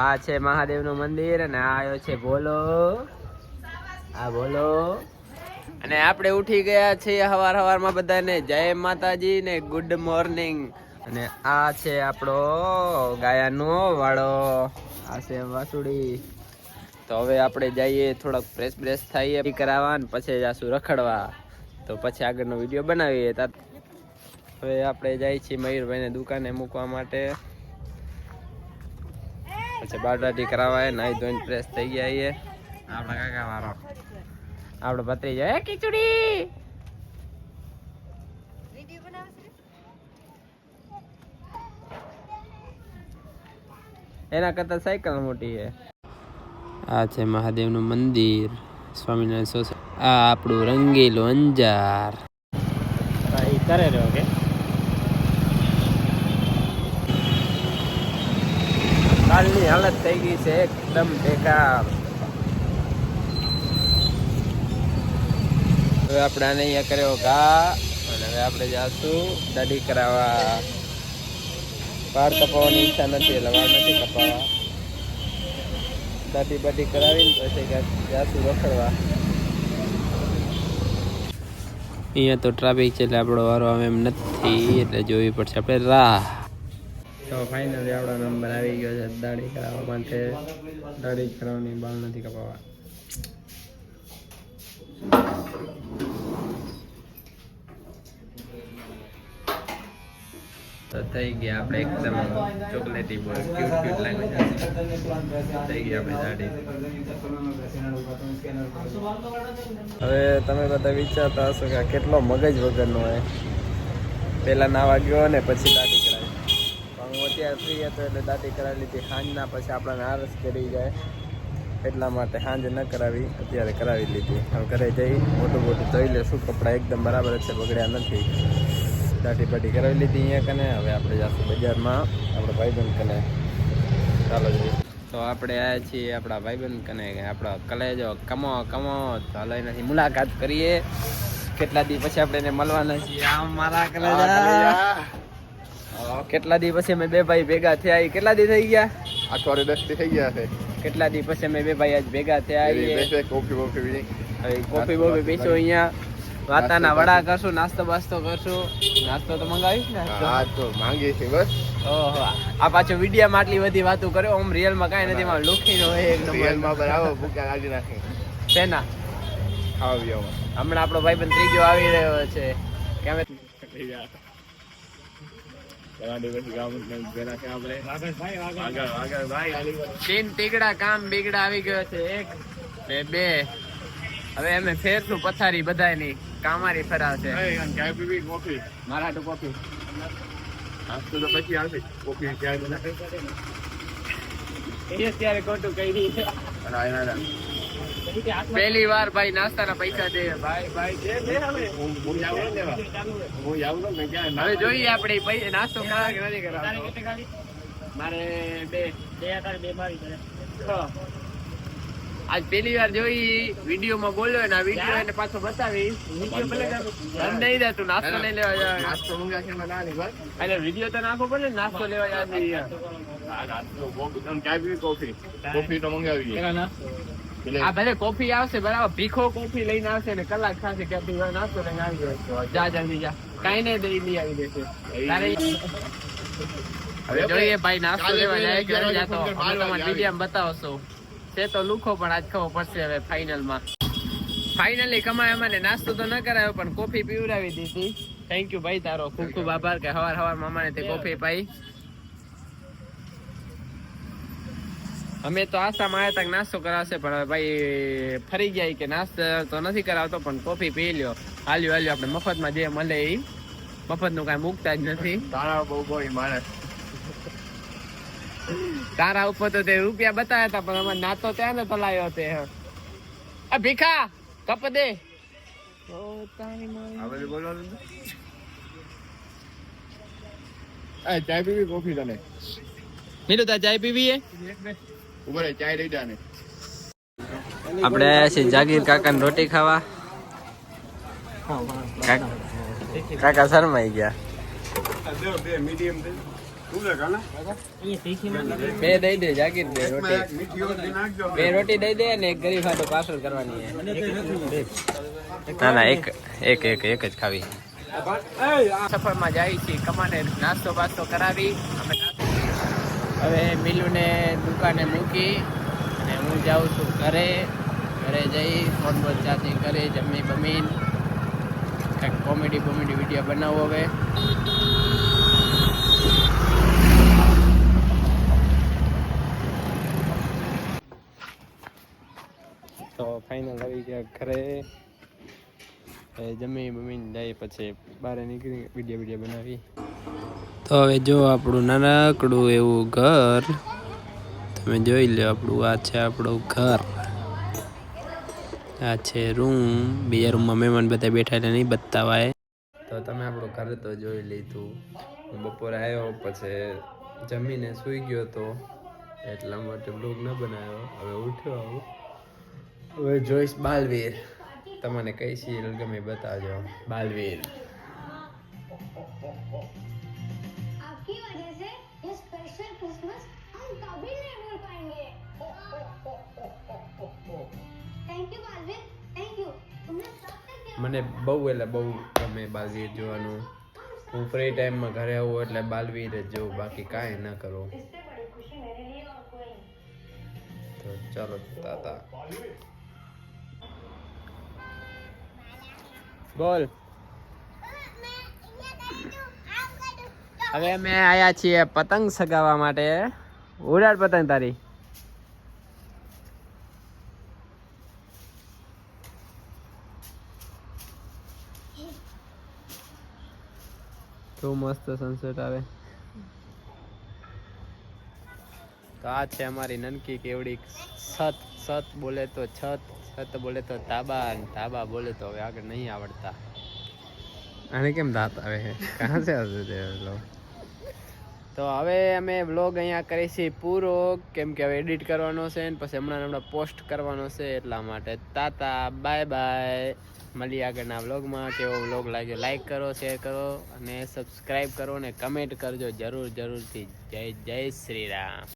આ છે મહાદેવનું મંદિર અને આ આવ્યો છે ભોલો. આ ભોલો અને આપણે ઉઠી ગયા છીએ હવારમાં બધાને જય માતાજી ને ગુડ મોર્નિંગ. અને આ છે આપણો ગાયાનો વાળો, આ છે વાસુડી. તો હવે આપણે જઈએ થોડોક ફ્રેશ થઈએ કરાવવા ને પછી જાશું રખડવા. તો પછી આગળનો વિડીયો બનાવીએ. હવે આપણે જઈએ છીએ મયુરભાઈને દુકાને મૂકવા માટે. પછી બારડાટી કરાવાય, નાઈ ધોઈને ફ્રેશ થઈ ગયા. આપણા કાકા વાળો આપણે ભત્રીજા ખીચડી એના કરતા સાયકલ મોટી છે. આ છે મહાદેવનું મંદિર, સ્વામિનારાયણ સોસાયટી. આ આપણું રંગીલું અંજાર કરે રહ્યો કે કાલની હાલત થઈ ગઈ છે એકદમ બેકાર. હવે આપણે આને અહીંયા કર્યો ઘા અને હવે આપણે જાશું દાઢી કરાવવા. વાળ કપાવવાની ઈચ્છા નથી એટલે વાળ નથી કપાવવા. દાઢી બાઢી કરાવીને પછી જાશું રખડવા. અહીંયા તો ટ્રાફિક છે એટલે આપણો વારો આવે એમ નથી, એટલે જોવી પડશે આપણે રાહ. તો ફાઇનલી આપણો નંબર આવી ગયો છે દાઢી કરાવવા માટે. દાઢી કરાવવાની, બાલ નથી કપાવવા. તો થઈ ગયા આપણે એકદમ ચોકલેટી બોય, ક્યુટ લાગે છે. થઈ ગઈ આપણે દાઢી. હવે તમે બધા વિચારતા હશો કે કેટલો મગજ વગરનો હોય. પહેલા નાવા ગયો ને પછી દાઢી કરાવી. પણ હું અત્યારે ફ્રી હતો એટલે દાઢી કરાવી લીધી. સાંજના પછી આપણને આળસ કરી જાય એટલા માટે સાંજે ન કરાવી, અત્યારે કરાવી લીધી. હવે ઘરે જઈ મોટું ધોઈ લેશું. કપડાં એકદમ બરાબર છે, બગડ્યા નથી. દાઢી બાઢી કરાવી લીધી અહીંયા કને. હવે આપણે જઈશું બજારમાં આપણા ભાઈબંધ કને. ચાલો જોઈએ. તો આપણે આવ્યા છીએ આપણા ભાઈબંધ કને, આપણા કલેજો કમો ચાલો એનાથી મુલાકાત કરીએ. કેટલા દી પછી આપણે એને મળવાના છીએ. આમ મારા કલેજા કેટલા દી પછી અમે બે ભાઈ ભેગા થયા. કેટલા દી થઈ ગયા? અઠવાડિયે 10 દી થઈ ગયા છે. કેટલા દી પછી અમે બે ભાઈ આજ ભેગા થયા. કોફી બોફી પીશું અહીંયા. વાતાના વડા કરશું, નાસ્તો બાસ્તો કરશું. નાસ્તો તો મંગાવીશ ને? હા તો માંગીએ છીએ બસ. ઓહો, આ પાછો વિડીયોમાં આટલી બધી વાતો કર્યો. આમ રિયલમાં કાંઈ નથી. માં લુખીનો હોય એકદમ. રિયલમાં બરાબર ભૂકા લાગી નાખી. શેના ખાવી હમણાં આપણો ભાઈબંધ ત્રીજો આવી રહ્યો છે. કેમ તીન ટીકડા કામ બીગડા આવી ગયો છે. 1 2 હવે અમે ફેરશું પથારી બધાની. કામારી ફરાવશે. મારા તો કોફી નાસ્તો તો પછી આવશે. કોફી ક્યારે બનાવે એ અત્યારે ખોટું કહી છે. પહેલી વાર ભાઈ નાસ્તાના પૈસા દે. હવે જોઈએ આપણે નાસ્તો કરાવે કે નથી કરાવતો. મારે બે આજ પહેલી વાર જોઈ વિડીયોમાં બોલ્યો ને આ વિડીયો એને પાછો બતાવી. નહીં દે તું નાસ્તો નહીં લેવા જાય. નાસ્તો એટલે વિડીયો તો નાખવો પડે ને નાસ્તો લેવા જાય. કોફી તો મંગાવી. આ ભલે કોફી આવશે બરાબર, ભીખો કોફી લઈને આવશે ને કલાક થશે કે નાસ્તો લઈને આવી ગયો. જા જલ્દી જા, કઈ નહીં દઈ લઈ આવી દેશે. હવે જોઈએ ભાઈ નાસ્તો લેવા જાય કે નહીં જાતો. વિડીયો બતાવશો છે તો લુખો, પણ આજ ખબર પડશે હવે ફાઇનલી કમાય. અમારે નાસ્તો તો ન કરાયો પણ કોફી પીવડાવી દીધી. થેન્ક યુ ભાઈ, તારો ખૂબ ખૂબ આભાર કે હવાર મામાને તે કોફી પાઈ. અમે તો આશામાં આવ્યા હતા નાસ્તો કરાવશે, પણ હવે ભાઈ ફરી ગયા કે નાસ્તો તો નથી કરાવતો પણ કોફી પી લ્યો. હાલ્યો આપણે મફતમાં જે મળે એ. મફતનું કાંઈ મૂકતા જ નથી. તારા બહુ માણસ. તારા ઉપર તો તે રૂપિયા બતાવ્યા હતા પણ અમારે નાતો ત્યાં ને તલાયો તે. ભીખા કપ દે. ચાય પીવી કોફી તને? મીઠું તાર ચાય પીવી? ઉભો રહે, ચાય લઈ જાને. આપણે આવ્યા છીએ જાગીર કાકાની રોટી ખાવા. કાકા શરમાઈ ગયા. શું લે કાના બે દઈ દે જાગીર બે રોટી મીઠી ઓછી નાખજો બે રોટી દઈ દે ને એક ગરીબ હાટો પાર્સલ કરવાની ના ના એક એક એક એક જ ખાવી સફરમાં જાય છે કમાને નાસ્તો બાસ્તો કરાવી અમે હવે મિલુને દુકાને મૂકી અને હું જાઉં છું ઘરે જઈ ફોન પર ચાર્જિંગ કરી જમી બમીન કંઈક કોમેડી વિડીયો બનાવો હવે તો ફાઇનલ આવી ગયા ઘરે જમી બમીન જાય પછી બહાર નીકળી વિડીયો બનાવી તો હવે જો આપણું નાનકડું એવું ઘર તમે જોઈ લો આપણું આ છે આપણું ઘર આ છે રૂમ બીજા રૂમમાં મહેમાન બધા બેઠા એટલે નહીં બતાવાય તો તમે આપણું ઘર તો જોઈ લીધું હું બપોરે આવ્યો પછી જમીને સૂઈ ગયો તો એટલા માટે બ્લોગ ન બનાવ્યો હવે ઉઠ્યો આવું હવે જોઈશ બાલવીર તમને કઈ સિરિયલ ગમે બતાવજો બાલવીર आपकी वजह से ये स्पेशल क्रिसमस हम कभी नहीं भूल पाएंगे thank you Baalveer thank you तुमने सब तक મને બહુ એટલે બહુ ગમે બાલવીર જોવાનું હું ફ્રી ટાઈમમાં ઘરે આવું એટલે બાલવીર જ જોઉં બાકી કાંઈ ન કરું इससे बड़ी खुशी मेरे लिए और कोई नहीं તો ચાલો તાતા બોલ હવે અમે આયા છીએ પતંગ સગાવવા માટે ઉડાડ પતંગ તારી તો મસ્ત સનસેટ આવે તો આ છે અમારી નનકી કેવડી સત બોલે તો છત બોલે તો તાબા અને તાબા બોલે તો હવે આગળ નહીં આવડતા આને કેમ દાંત આવે છે કહાં સે આવશે તે લોગ તો હવે અમે વ્લોગ અહીંયા કરીએ છીએ પૂરો કેમ કે હવે એડિટ કરવાનો છે ને પછી હમણાં પોસ્ટ કરવાનો છે એટલા માટે તાતા બાય બાય મળીએ આગળના વ્લોગમાં કેવો વ્લોગ લાગ્યો લાઈક કરો શેર કરો અને સબસ્ક્રાઈબ કરો અને કમેન્ટ કરજો જરૂરથી જય શ્રી રામ